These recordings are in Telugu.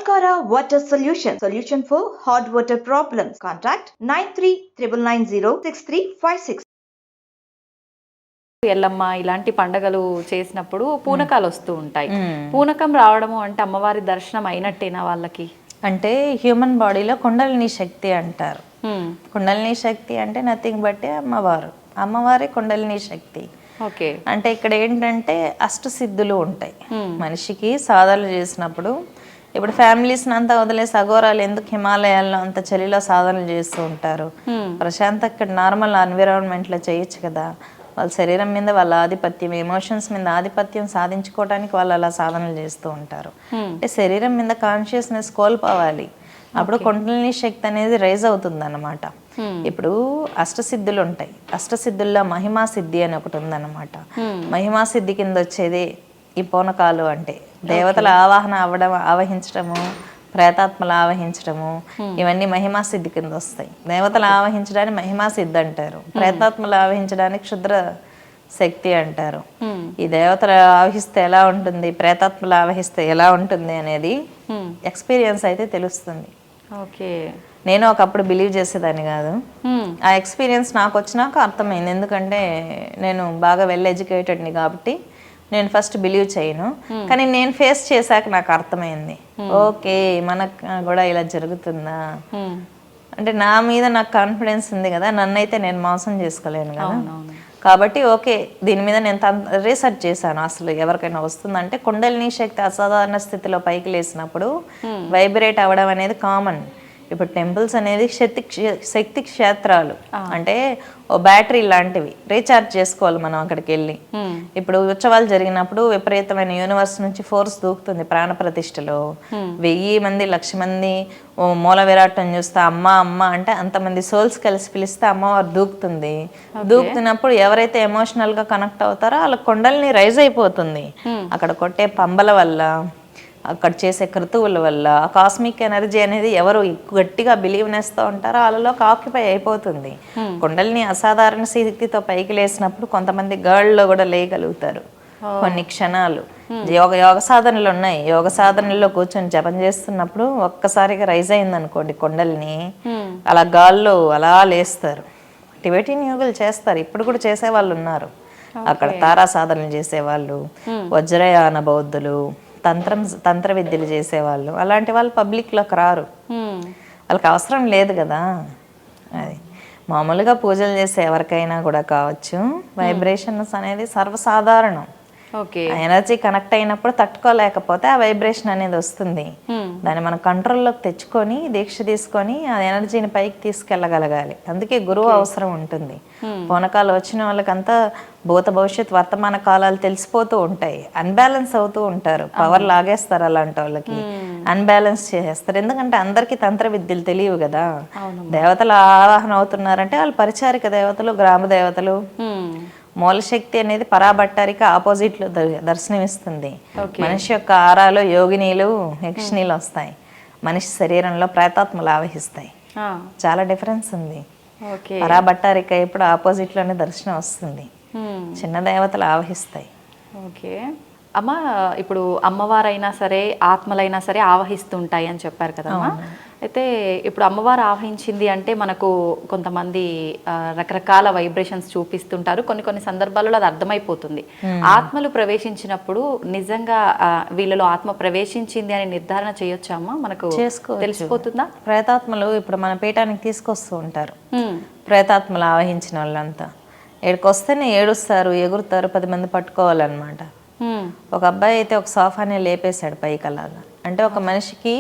Volcara Water Solution for hot water problems. Contact 9399906356. Yellamma ఇలాంటి పండగలు చేసినప్పుడు పూనకాలు వస్తూ ఉంటాయి. పూనకం రావడము అంటే అమ్మవారి దర్శనం అయినట్టేనా వాళ్ళకి? అంటే హ్యూమన్ బాడీలో కుండలిని శక్తి అంటారు. కుండలిని శక్తి అంటే నథింగ్ బట్ అమ్మవారి కుండలిని శక్తి. ఓకే, అంటే ఇక్కడ ఏంటంటే అష్టసిద్ధులు ఉంటాయి మనిషికి సాధనలు చేసినప్పుడు. ఇప్పుడు ఫ్యామిలీస్ అంతా వదిలేసి అఘోరాలు ఎందుకు హిమాలయాల్లో అంత చలిలో సాధనలు చేస్తూ ఉంటారు? ప్రశాంత్ ఇక్కడ నార్మల్ ఎన్విరాన్మెంట్లో చేయొచ్చు కదా. వాళ్ళ శరీరం మీద వాళ్ళ ఆధిపత్యం, ఎమోషన్స్ మీద ఆధిపత్యం సాధించుకోవడానికి వాళ్ళు అలా సాధనలు చేస్తూ ఉంటారు. అంటే శరీరం మీద కాన్షియస్నెస్ కోల్పోవాలి, అప్పుడు కుండలిని శక్తి అనేది రైజ్ అవుతుంది అన్నమాట. ఇప్పుడు అష్టసిద్ధులు ఉంటాయి. అష్టసిద్ధుల్లో మహిమా సిద్ధి అని ఒకటి ఉందన్నమాట. మహిమా సిద్ధి కింద వచ్చేది ఈ పూనకాలు. అంటే దేవతల ఆవాహన ఆవహించడము, ప్రేతాత్మలు ఆవహించడము, ఇవన్నీ మహిమా సిద్ధి కింద వస్తాయి. దేవతలు ఆవహించడానికి మహిమా సిద్ధి అంటారు, ప్రేతాత్మలు ఆవహించడానికి క్షుద్ర శక్తి అంటారు. ఈ దేవతలు ఆవహిస్తే ఎలా ఉంటుంది, ప్రేతాత్మలు ఆవహిస్తే ఎలా ఉంటుంది అనేది ఎక్స్పీరియన్స్ అయితే తెలుస్తుంది. ఓకే, నేను ఒకప్పుడు బిలీవ్ చేసేదాన్ని కాదు. ఆ ఎక్స్పీరియన్స్ నాకు వచ్చినాక అర్థమైంది. ఎందుకంటే నేను బాగా వెల్ ఎడ్యుకేటెడ్ని కాబట్టి నేను ఫస్ట్ బిలీవ్ చేయను, కానీ నేను ఫేస్ చేశాక నాకు అర్థమైంది. ఓకే, మనకు కూడా ఇలా జరుగుతుందా అంటే నా మీద నాకు కాన్ఫిడెన్స్ ఉంది కదా, నన్నైతే నేను మోసం చేసుకోలేను కదా. కాబట్టి ఓకే, దీని మీద నేను రీసెర్చ్ చేశాను. అసలు ఎవరికైనా వస్తుందంటే కుండలిని శక్తి అసాధారణ స్థితిలో పైకి లేసినప్పుడు వైబ్రేట్ అవ్వడం అనేది కామన్. ఇప్పుడు టెంపుల్స్ అనేది శక్తి క్షేత్రాలు, అంటే ఓ బ్యాటరీ లాంటివి. రీఛార్జ్ చేసుకోవాలి మనం అక్కడికి వెళ్ళి. ఇప్పుడు ఉత్సవాలు జరిగినప్పుడు విపరీతమైన యూనివర్స్ నుంచి ఫోర్స్ దూకుతుంది. ప్రాణ ప్రతిష్టలో 1000 మంది 1,00,000 మంది మూల విరాటం చూస్తే అమ్మ అమ్మ అంటే అంతమంది సోల్స్ కలిసి పిలిస్తే అమ్మవారు దూకుతుంది. దూకుతున్నప్పుడు ఎవరైతే ఎమోషనల్ గా కనెక్ట్ అవుతారో వాళ్ళ కొండల్ని రైజ్ అయిపోతుంది. అక్కడ కొట్టే పంబల వల్ల, అక్కడ చేసే క్రతువుల వల్ల ఆ కాస్మిక్ ఎనర్జీ అనేది ఎవరు గట్టిగా బిలీవ్నెస్తో ఉంటారో వాళ్ళలో ఆక్యుపై అయిపోతుంది. కుండలిని అసాధారణ స్థితితో పైకి లేసినప్పుడు కొంతమంది గర్ల్లో కూడా లేయగలుగుతారు కొన్ని క్షణాలు. యోగ సాధనలు ఉన్నాయి. యోగ సాధనల్లో కూర్చొని జపం చేస్తున్నప్పుడు ఒక్కసారిగా రైజ్ అయింది అనుకోండి కుండలిని, అలా గాల్లో అలా లేస్తారు. టిబెటియన్ యోగులు చేస్తారు, ఇప్పుడు కూడా చేసే వాళ్ళు ఉన్నారు. అక్కడ తారా సాధనలు చేసేవాళ్ళు, వజ్రయాన బౌద్ధులు, తంత్ర విద్యలు చేసేవాళ్ళు, అలాంటి వాళ్ళు పబ్లిక్లోకి రారు, వాళ్ళకి అవసరం లేదు కదా. అది మామూలుగా పూజలు చేసే ఎవరికైనా కూడా కావచ్చు. వైబ్రేషన్స్ అనేది సర్వసాధారణం. ఎనర్జీ కనెక్ట్ అయినప్పుడు తట్టుకోలేకపోతే ఆ వైబ్రేషన్ అనేది వస్తుంది. దాన్ని మనం కంట్రోల్లోకి తెచ్చుకొని దీక్ష తీసుకొని ఆ ఎనర్జీని పైకి తీసుకెళ్ళగలగాలి. అందుకే గురువు అవసరం ఉంటుంది. పూనకాలు వచ్చిన వాళ్ళకంతా భూత భవిష్యత్ వర్తమాన కాలాలు తెలిసిపోతూ ఉంటాయి. అన్బ్యాలెన్స్ అవుతూ ఉంటారు, పవర్ లాగేస్తారు. అలాంటి వాళ్ళకి అన్బ్యాలెన్స్ చేసేస్తారు. ఎందుకంటే అందరికీ తంత్ర విద్యలు తెలియవు కదా. దేవతలు ఆవాహన అవుతున్నారంటే వాళ్ళు పరిచారిక దేవతలు, గ్రామ దేవతలు. మూలశక్తి అనేది పరాభట్టారికి ఆపోజిట్ లో దర్శనమిస్తుంది. మనిషి యొక్క ఆరాలో యోగినీలు, యక్షిణీలు వస్తాయి. మనిషి శరీరంలో ప్రేతాత్మలు ఆవహిస్తాయి. చాలా డిఫరెన్స్ ఉంది. పరాభట్టారిక ఇప్పుడు ఆపోజిట్ లోనే దర్శనం వస్తుంది. చిన్న దేవతలు ఆవహిస్తాయి. ఓకే అమ్మ, ఇప్పుడు అమ్మవారైనా సరే ఆత్మలైనా సరే ఆవహిస్తుంటాయి అని చెప్పారు కదమ్మా. అయితే ఇప్పుడు అమ్మవారు ఆవహించింది అంటే మనకు కొంతమంది రకరకాల వైబ్రేషన్స్ చూపిస్తుంటారు. కొన్ని సందర్భాలలో అది అర్థమైపోతుంది. ఆత్మలు ప్రవేశించినప్పుడు నిజంగా వీళ్ళలో ఆత్మ ప్రవేశించింది అని నిర్ధారణ చేయొచ్చామా? మనకు తెలిసిపోతుందా? ప్రేతాత్మలు ఇప్పుడు మన పీఠానికి తీసుకొస్తూ ఉంటారు. ప్రేతాత్మలు ఆవహించిన వాళ్ళంతా ఏడుకు వస్తేనే ఏడుస్తారు, ఎగురుతారు, 10 మంది పట్టుకోవాలన్నమాట. ఒక అబ్బాయి అయితే ఒక సోఫాని లేపేశాడు పైకి. అలాగా అంటే ఒక మనిషికి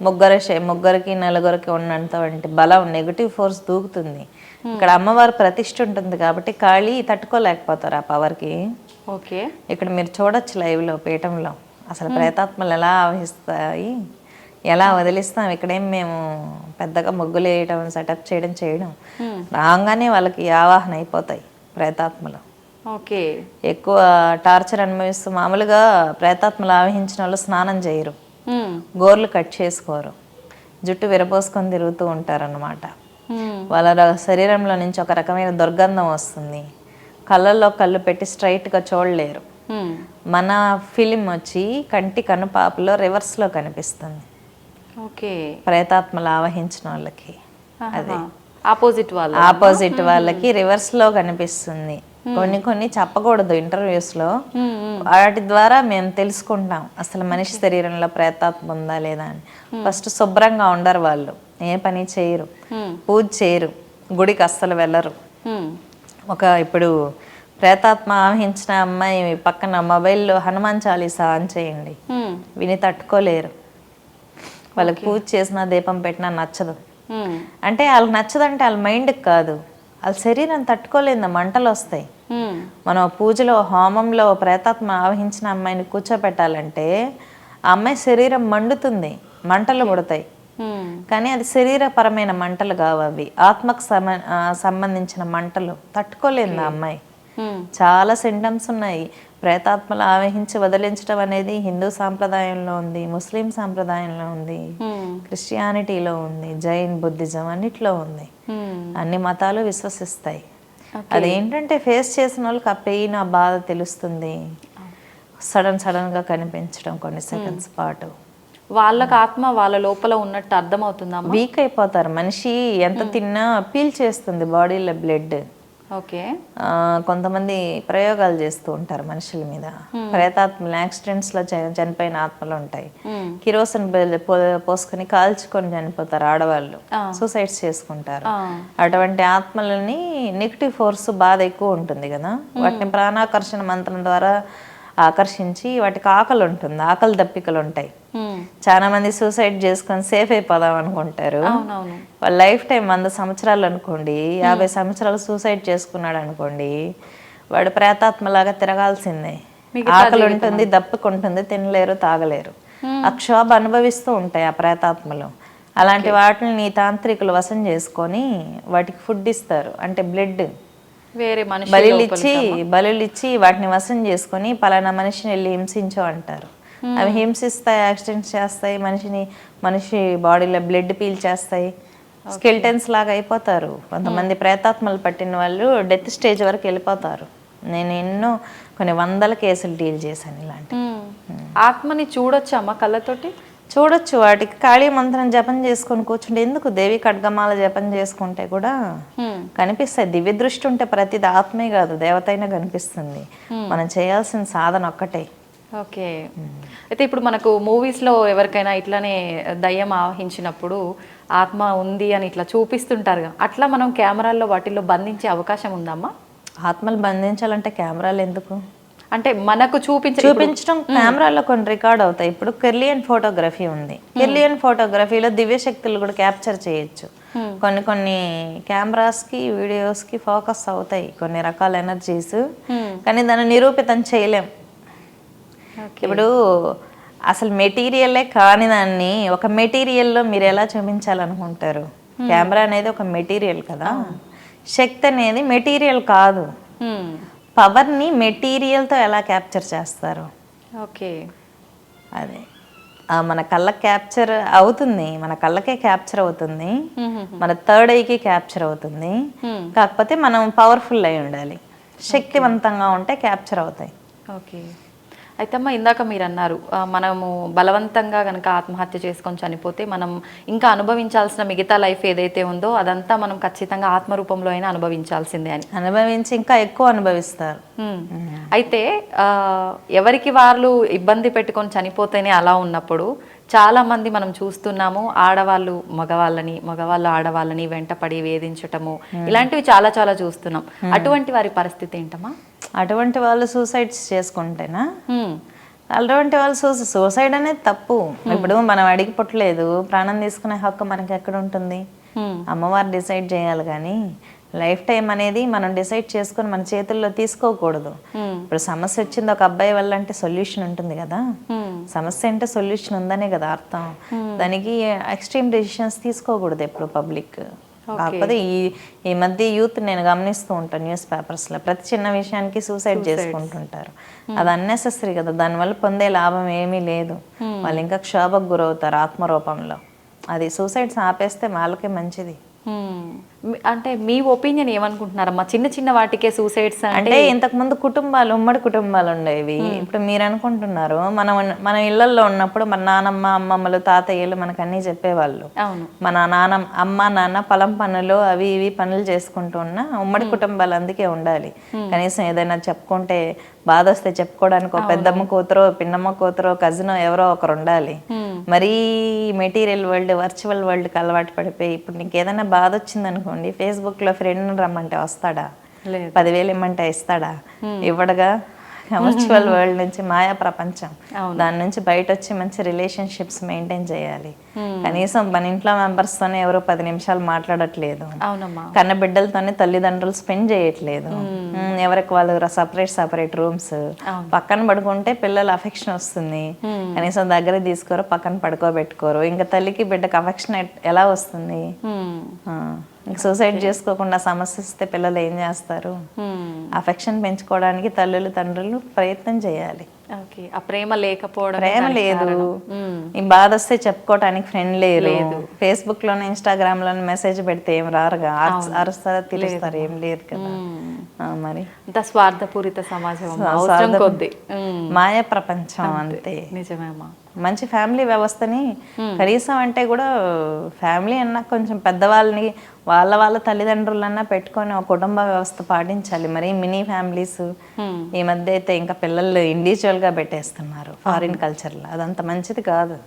ముగ్గురికి 4గురికి ఉన్నంత బలం, నెగిటివ్ ఫోర్స్ దూకుతుంది. ఇక్కడ అమ్మవారు ప్రతిష్ఠ ఉంటుంది కాబట్టి కాళీ తట్టుకోలేకపోతారు ఆ పవర్కి. ఓకే, ఇక్కడ మీరు చూడొచ్చు లైవ్లో పీఠంలో అసలు ప్రేతాత్మలు ఎలా ఆవహిస్తాయి, ఎలా వదిలిస్తాం. ఇక్కడేం మేము పెద్దగా ముగ్గులు వేయడం, సెటప్ చేయడం రాగానే వాళ్ళకి ఆవాహన అయిపోతాయి ప్రేతాత్మలు. ఓకే, ఎక్కువ టార్చర్ అనుభవిస్తూ మామూలుగా ప్రేతాత్మలు ఆవహించిన వాళ్ళు స్నానం చేయరు, గోర్లు కట్ చేసుకోరు, జుట్టు విరపోసుకొని తిరుగుతూ ఉంటారన్నమాట. వాళ్ళ శరీరంలో నుంచి ఒక రకమైన దుర్గంధం వస్తుంది. కళ్ళల్లో కళ్ళు పెట్టి స్ట్రైట్గా చూడలేరు. మన ఫిలిం వచ్చి కంటి కనుపాపలో రివర్స్లో కనిపిస్తుంది. ఓకే. ప్రేతాత్మలు ఆవహించిన వాళ్ళకి. అది ఆపోజిట్ వాళ్ళకి రివర్స్ లో కనిపిస్తుంది. కొన్ని చెప్పకూడదు ఇంటర్వ్యూస్ లో, వాటి ద్వారా మేము తెలుసుకుంటాం అసలు మనిషి శరీరంలో ప్రేతాత్మ ఉందా లేదా అని. ఫస్ట్ శుభ్రంగా ఉండరు వాళ్ళు, ఏ పని చేయరు, పూజ చేయరు, గుడికి అస్సలు వెళ్ళరు. ఇప్పుడు ప్రేతాత్మ ఆవహించిన అమ్మాయి పక్కన మొబైల్లో హనుమాన్ చాలీసా ఆన్ చేయండి, విని తట్టుకోలేరు. వాళ్ళకి పూజ చేసినా దీపం పెట్టినా నచ్చదు. అంటే వాళ్ళకి నచ్చదంటే వాళ్ళ మైండ్కి కాదు, వాళ్ళ శరీరం తట్టుకోలేదు, మంటలు వస్తాయి. మనం పూజలో హోమంలో ప్రేతాత్మ ఆవహించిన అమ్మాయిని కూర్చోపెట్టాలంటే ఆ అమ్మాయి శరీరం మండుతుంది, మంటలు పుడతాయి. కానీ అది శరీరపరమైన మంటలు కావు, అవి ఆత్మకు సంబంధించిన మంటలు. తట్టుకోలేదు ఆ అమ్మాయి. చాలా సింటమ్స్ ఉన్నాయి. ప్రేతాత్మలు ఆవహించి వదిలించడం అనేది హిందూ సాంప్రదాయంలో ఉంది, ముస్లిం సాంప్రదాయంలో ఉంది, క్రిస్టియానిటీలో ఉంది, జైన్, బుద్ధిజం అన్నిట్లో ఉంది. అన్ని మతాలు విశ్వసిస్తాయి. అదేంటంటే ఫేస్ చేసిన వాళ్ళకి ఆ పెయిన్, ఆ బాధ తెలుస్తుంది. సడన్ గా కనిపించడం కొన్ని సెకండ్స్ పాటు. వాళ్ళకి ఆత్మ వాళ్ళ లోపల ఉన్నట్టు అర్థమవుతుందా? వీక్ అయిపోతారు. మనిషి ఎంత తిన్నా పీల్ చేస్తుంది బాడీలో బ్లడ్. ఓకే. కొంతమంది ప్రయోగాలు చేస్తూ ఉంటారు మనుషుల మీద. ప్రేతాత్మలు యాక్సిడెంట్స్ లో చనిపోయిన ఆత్మలు ఉంటాయి. కిరోసిన్ పోసుకొని కాల్చుకొని చనిపోతారు ఆడవాళ్ళు, సూసైడ్స్ చేసుకుంటారు. అటువంటి ఆత్మలని నెగిటివ్ ఫోర్స్ బాధ ఎక్కువ ఉంటుంది కదా, వాటిని ప్రాణాకర్షణ మంత్రం ద్వారా ఆకర్షించి వాటికి ఆకలి ఉంటుంది, ఆకలి దప్పికలు ఉంటాయి. చాలా మంది సూసైడ్ చేసుకొని సేఫ్ అయిపోదాం అనుకుంటారు. వాళ్ళ లైఫ్ టైం 100 సంవత్సరాలు అనుకోండి, 50 సంవత్సరాలు సూసైడ్ చేసుకున్నాడు అనుకోండి, వాడు ప్రేతాత్మలాగా తిరగాల్సిందే. ఆకలి ఉంటుంది, దప్పుకుంటుంది, తినలేరు, తాగలేరు. ఆ క్షోభ అనుభవిస్తూ ఉంటాయి ఆ ప్రేతాత్మలు. అలాంటి వాటిని తాంత్రికులు వశం చేసుకొని వాటికి ఫుడ్ ఇస్తారు, అంటే బ్లడ్. బలులిచ్చి వాటిని వశం చేసుకొని పలానా మనిషిని వెళ్ళి హింసించో అంటారు. అవి హింసిస్తాయి, యాక్సిడెంట్స్ చేస్తాయి, మనిషి బాడీలో బ్లడ్ పీల్చేస్తాయి, స్కెల్టన్స్ లాగా అయిపోతారు. కొంతమంది ప్రేతాత్మలు పట్టిన వాళ్ళు డెత్ స్టేజ్ వరకు వెళ్ళిపోతారు. నేను కొన్ని 100 కేసులు డీల్ చేశాను ఇలాంటి. ఆత్మని చూడొచ్చమ్మా కళ్ళతోటి? చూడొచ్చు. వాటికి కాళీ మంత్రం జపం చేసుకొని కూర్చుంటే, ఎందుకు దేవి ఖడ్గమాల జపం చేసుకుంటే కూడా కనిపిస్తాయి. దివ్య దృష్టి ఉంటే ప్రతిది ఆత్మే కాదు దేవతైనా కనిపిస్తుంది. మనం చేయాల్సిన సాధన ఒక్కటే. ఓకే. అయితే ఇప్పుడు మనకు మూవీస్లో ఎవరికైనా ఇట్లానే దయ్యం ఆవహించినప్పుడు ఆత్మ ఉంది అని ఇట్లా చూపిస్తుంటారు, అట్లా మనం కెమెరాల్లో వాటిల్లో బంధించే అవకాశం ఉందమ్మా? ఆత్మలు బంధించాలంటే కెమెరాలు ఎందుకు? అంటే మనకు చూపించడం కెమెరాలో కొన్ని రికార్డ్ అవుతాయి. ఇప్పుడు కెర్లియన్ ఫోటోగ్రఫీ ఉంది. కెర్లియన్ ఫోటోగ్రఫీలో దివ్య శక్తులు కూడా క్యాప్చర్ చేయొచ్చు. కొన్ని కెమెరాస్కి, వీడియోస్కి ఫోకస్ అవుతాయి కొన్ని రకాల ఎనర్జీస్, కానీ దాన్ని నిరూపితం చేయలేం. ఇప్పుడు అసలు మెటీరియలే కాని దాన్ని ఒక మెటీరియల్లో మీరు ఎలా చూపించాలనుకుంటారు? కెమెరా అనేది ఒక మెటీరియల్ కదా, శక్తి అనేది మెటీరియల్ కాదు. పవర్ని మెటీరియల్తో ఎలా క్యాప్చర్ చేస్తారు? ఓకే, అదే మన కళ్ళకి క్యాప్చర్ అవుతుంది, మన కళ్ళకే క్యాప్చర్ అవుతుంది, మన థర్డ్ ఐకి క్యాప్చర్ అవుతుంది. కాకపోతే మనం పవర్ఫుల్ అయి ఉండాలి, శక్తివంతంగా ఉంటే క్యాప్చర్ అవుతాయి. ఓకే. అయితే అమ్మ ఇందాక మీరు అన్నారు మనము బలవంతంగా కనుక ఆత్మహత్య చేసుకొని చనిపోతే మనం ఇంకా అనుభవించాల్సిన మిగతా లైఫ్ ఏదైతే ఉందో అదంతా మనం ఖచ్చితంగా ఆత్మరూపంలో అయినా అనుభవించాల్సిందే అని. అనుభవించి ఇంకా ఎక్కువ అనుభవిస్తారు. అయితే ఎవరికి వాళ్ళు ఇబ్బంది పెట్టుకొని చనిపోతేనే అలా ఉన్నప్పుడు చాలా మంది మనం చూస్తున్నాము, ఆడవాళ్ళు మగవాళ్ళు ఆడవాళ్ళని వెంటపడి వేధించటము ఇలాంటివి చాలా చాలా చూస్తున్నాం. అటువంటి వారి పరిస్థితి ఏంటమ్మా? అటువంటి వాళ్ళు సూసైడ్స్ చేసుకుంటేనా? అటువంటి వాళ్ళు సూసైడ్ అనేది తప్పు. ఇప్పుడు మనం అడిగి పుట్టలేదు, ప్రాణం తీసుకునే హక్కు మనకి ఎక్కడ ఉంటుంది? అమ్మవారు డిసైడ్ చేయాలి. కానీ లైఫ్ టైం అనేది మనం డిసైడ్ చేసుకొని మన చేతుల్లో తీసుకోకూడదు. ఇప్పుడు సమస్య వచ్చింది ఒక అబ్బాయి వల్ల అంటే సొల్యూషన్ ఉంటుంది కదా, సమస్య అంటే సొల్యూషన్ ఉందనే కదా అర్థం. దానికి ఎక్స్ట్రీమ్ డెసిషన్స్ తీసుకోకూడదు ఎప్పుడు పబ్లిక్. కాకపోతే ఈ మధ్య యూత్ నేను గమనిస్తూ ఉంటాను న్యూస్ పేపర్స్లో, ప్రతి చిన్న విషయానికి సూసైడ్ చేసుకుంటుంటారు. అది అన్నెసెసరీ కదా, దానివల్ల పొందే లాభం ఏమీ లేదు. వాళ్ళు ఇంకా క్షోభకు గురవుతారు ఆత్మరూపంలో. అది సూసైడ్స్ ఆపేస్తే వాళ్ళకే మంచిది. అంటే మీ ఒపీనియన్ ఏమనుకుంటున్నారమ్మా, చిన్న చిన్న వాటికే సూసైడ్స్ అంటే ఇంతకు ముందు కుటుంబాలు ఉమ్మడి కుటుంబాలు ఉండేవి. ఇప్పుడు మీరు అనుకుంటున్నారు మన ఇళ్లలో ఉన్నప్పుడు మన నానమ్మ అమ్మమ్మలు తాతయ్యలు మనకు అన్నీ చెప్పేవాళ్ళు. అవును, మన అమ్మ నాన్న పొలం పనులు అవి ఇవి పనులు చేసుకుంటూ ఉన్న ఉమ్మడి కుటుంబాలు అందుకే ఉండాలి. కనీసం ఏదైనా చెప్పుకుంటే బాధ వస్తే చెప్పుకోవడానికి ఒక పెద్దమ్మ కూతురో పిన్నమ్మ కూతురో కజినో ఎవరో ఒకరు ఉండాలి. మరీ మెటీరియల్ వరల్డ్ వర్చువల్ వరల్డ్కి అలవాటు పడిపోయి ఇప్పుడు నీకు ఏదైనా బాధ వచ్చింది అనుకోండి, ఫేస్బుక్లో ఫ్రెండ్ రమ్మంటే వస్తాడా? 10,000 ఇమ్మంటే ఇస్తాడా? ఇవ్వడుగా. వర్చువల్ వరల్డ్ నుంచి మాయా ప్రపంచం, దాని నుంచి బయట వచ్చి మంచి రిలేషన్షిప్స్ మెయింటైన్ చేయాలి. కనీసం మన ఇంట్లో మెంబర్స్ తోనే ఎవరో 10 నిమిషాలు మాట్లాడట్లేదు, కన్న బిడ్డలతోనే తల్లిదండ్రులు స్పెండ్ చేయట్లేదు. ఎవరికి వాళ్ళు సపరేట్ రూమ్స్, పక్కన పడుకుంటే పిల్లలు అఫెక్షన్ వస్తుంది, కనీసం దగ్గర తీసుకోరు, పక్కన పడుకోబెట్టుకోరు. ఇంకా తల్లికి బిడ్డకు అఫెక్షన్ ఎలా వస్తుంది? సూసైడ్ చేసుకోకుండా సమస్య వస్తే పిల్లలు ఏం చేస్తారు? అఫెక్షన్ పెంచుకోవడానికి తల్లులు తండ్రులు ప్రయత్నం చేయాలి. ఆ ప్రేమ లేకపోవడం, ప్రేమ లేదు, ఈ బాధ వస్తే చెప్పుకోవటానికి ఫ్రెండ్ లేరు. ఫేస్బుక్ లోనే ఇన్స్టాగ్రామ్ లోనే మెసేజ్ పెడితే ఏం రారుగా, అరుస్తారా తిరుగుతారు, ఏం లేదు కదా. మరి అంత స్వార్థపూరిత సమాజం, మాయ ప్రపంచం అంతే. నిజమేమా. మంచి ఫ్యామిలీ వ్యవస్థని కనీసం అంటే కూడా ఫ్యామిలీ అన్నా కొంచెం పెద్దవాళ్ళని వాళ్ళ తల్లిదండ్రులన్నా పెట్టుకొని ఒక కుటుంబ వ్యవస్థ పాటించాలి. మరి మినీ ఫ్యామిలీస్ ఈ మధ్య అయితే ఇంకా పిల్లలు ఇండివిజువల్ గా పెట్టేస్తున్నారు ఫారిన్ కల్చర్లో, అదంత మంచిది కాదు.